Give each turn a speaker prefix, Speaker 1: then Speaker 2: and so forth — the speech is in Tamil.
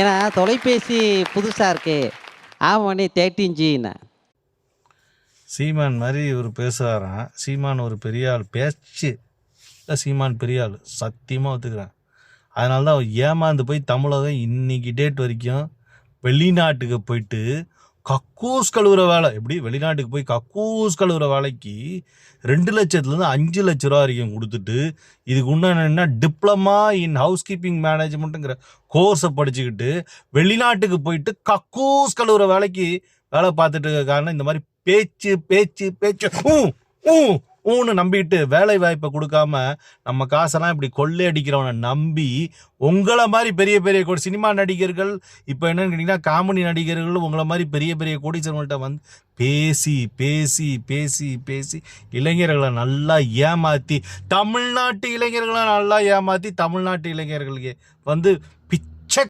Speaker 1: ஏன்னா தொலைபேசி புதுசாக இருக்கு. ஆமாண்ணே 13Gன்னு.
Speaker 2: சீமான் மாதிரி இவர் பேசுகிறாராம். சீமான் ஒரு பெரிய ஆள், பேச்சு இல்லை சீமான் பெரிய ஆள், சத்தியமாக ஒத்துக்கிறேன். அதனால தான் அவர் ஏமாந்து போய் தமிழகம் இன்னைக்கு டேட் வரைக்கும் வெளிநாட்டுக்கு போயிட்டு கக்கூஸ் கழுவுற வேலை. எப்படி வெளிநாட்டுக்கு போய் கக்கூஸ் கழுவுற வேலைக்கு 2 லட்சத்துலேருந்து 5 லட்ச ரூபா வரைக்கும் கொடுத்துட்டு இதுக்கு உண்டான டிப்ளமா இன் ஹவுஸ் கீப்பிங் மேனேஜ்மெண்ட்டுங்கிற கோர்ஸை படிச்சுக்கிட்டு வெளிநாட்டுக்கு போயிட்டு கக்கூஸ் கழுவுற வேலைக்கு வேலை பார்த்துட்டு இருக்க காரணம் இந்த மாதிரி பேச்சு பேச்சு பேச்சு ஊன்னு நம்பிட்டு வேலை வாய்ப்பை கொடுக்காம நம்ம காசெல்லாம் இப்படி கொள்ளையடிக்கிறவனை நம்பி உங்களை மாதிரி பெரிய பெரிய சினிமா நடிகர்கள் இப்போ என்னன்னு கேட்டிங்கன்னா காமெடி நடிகர்கள் உங்களை மாதிரி பெரிய பெரிய கோடீஸ்வரங்கள்ட்ட வந்து பேசி பேசி பேசி பேசி இளைஞர்களை நல்லா ஏமாற்றி தமிழ்நாட்டு இளைஞர்களை நல்லா ஏமாற்றி தமிழ்நாட்டு இளைஞர்களுக்கு வந்து